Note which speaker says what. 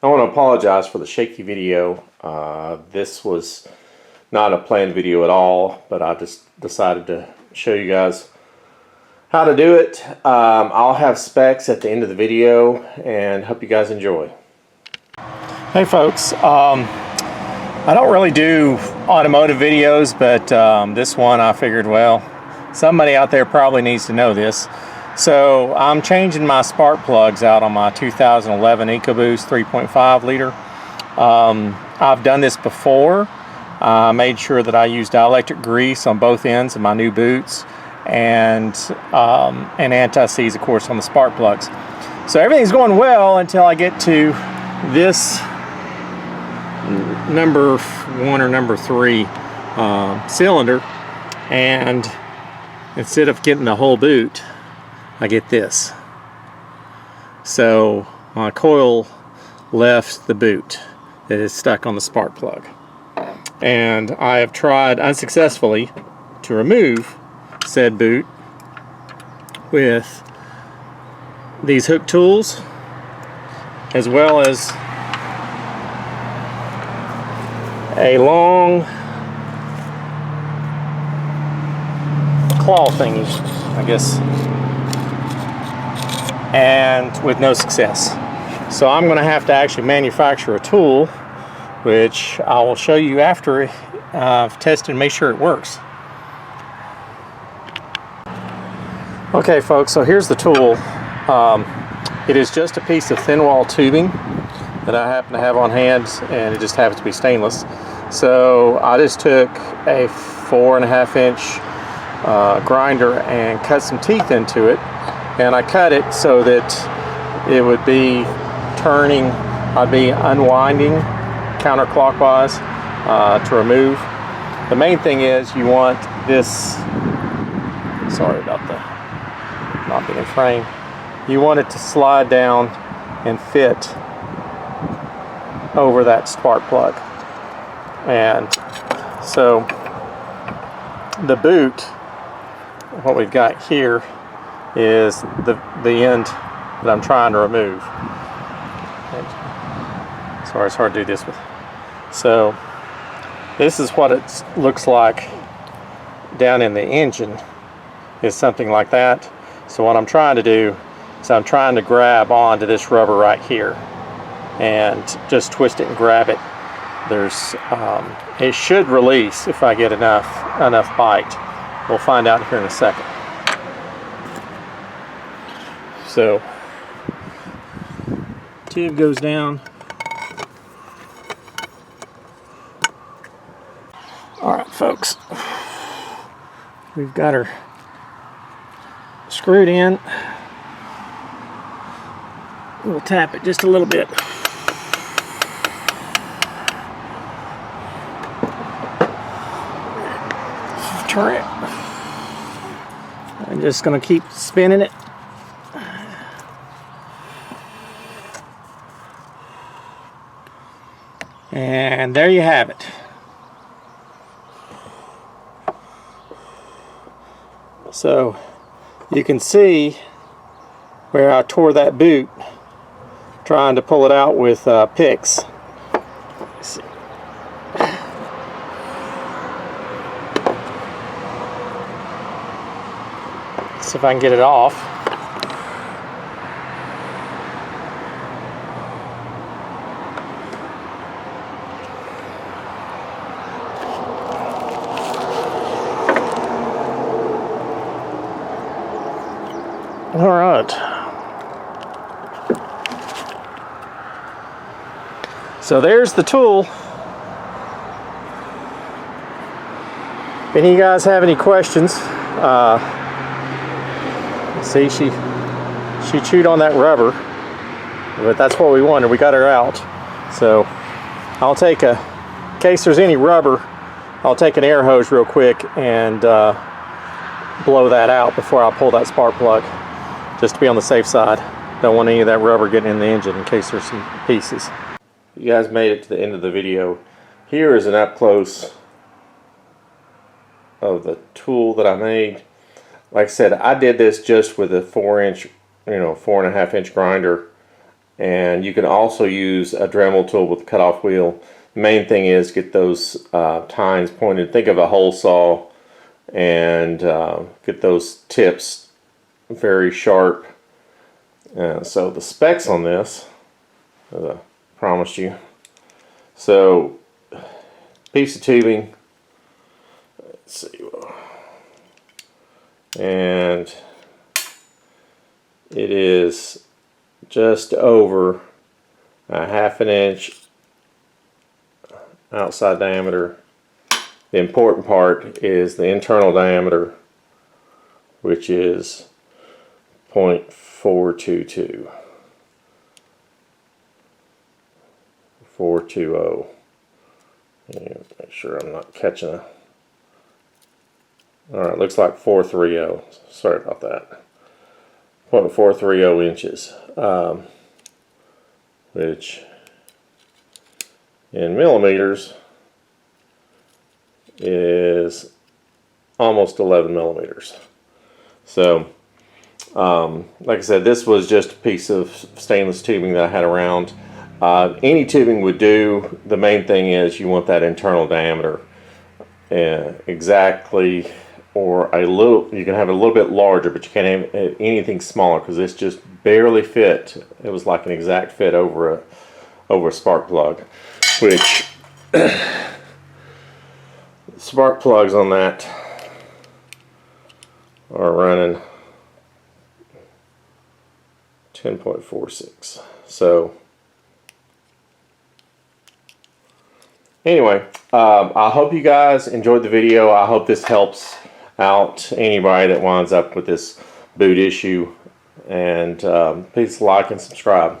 Speaker 1: I want to apologize for the shaky video. This was not a planned video at all, but I just decided to show you guys how to do it. I'll have specs at the end of the video and hope you guys enjoy. Hey folks, I don't really do automotive videos, but this one I figured, well, somebody out there probably needs to know this. So I'm changing my spark plugs out on my 2011 EcoBoost 3.5 liter. I've done this before. I made sure that I used dielectric grease on both ends of my new boots and anti-seize, of course, on the spark plugs. So everything's going well until I get to this number 1 or number 3 cylinder, and instead of getting the whole boot, I get this. So my coil left the boot that is stuck on the spark plug, and I have tried unsuccessfully to remove said boot with these hook tools, as well as a long claw thingy, I guess, and with no success. So I'm going to have to actually manufacture a tool, which I will show you after I've tested and make sure it works. Okay folks, so here's the tool. It is just a piece of thin wall tubing that I happen to have on hand, and it just happens to be stainless. So I just took a 4.5 inch grinder and cut some teeth into it, and I cut it so that it would be turning, I'd be unwinding counterclockwise to remove. The main thing is you want this, sorry about the not being in frame, you want it to slide down and fit over that spark plug. And so the boot, what we've got here is the end that I'm trying to remove. And sorry, it's hard to do this with. So this is what it looks like down in the engine, is something like that. So what I'm trying to do is I'm trying to grab onto this rubber right here and just twist it and grab it. There's it should release if I get enough bite. We'll find out here in a second. So tube goes down. All right folks, we've got her screwed in. We'll tap it just a little bit. Turn it. I'm just going to keep spinning it. And there you have it. So you can see where I tore that boot trying to pull it out with picks. Let's see. See if I can get it off. All right. So there's the tool. If any of you guys have any questions, see, she chewed on that rubber, but that's what we wanted. We got her out. So I'll take in case there's any rubber, I'll take an air hose real quick and blow that out before I pull that spark plug, just to be on the safe side. Don't want any of that rubber getting in the engine in case there's some pieces. You guys made it to the end of the video. Here is an up close of the tool that I made. Like I said, I did this just with a 4.5 inch grinder. and you can also use a Dremel tool with a cutoff wheel. The main thing is get those tines pointed. Think of a hole saw, and get those tips very sharp. So the specs on this, as I promised you. So piece of tubing. Let's see, and it is just over a 1/2 inch outside diameter. The important part is the internal diameter, which is 0.422. 420. Make sure I'm not catching a. Alright, looks like 430. Sorry about that. 0.430 inches. Which in millimeters is almost 11 millimeters. So, like I said, this was just a piece of stainless tubing that I had around. Any tubing would do. The main thing is you want that internal diameter exactly, or a little. You can have it a little bit larger, but you can't have anything smaller because this just barely fit. It was like an exact fit over a spark plug, which spark plugs on that are running 10.46. So anyway, I hope you guys enjoyed the video. I hope this helps out anybody that winds up with this boot issue. And please like and subscribe.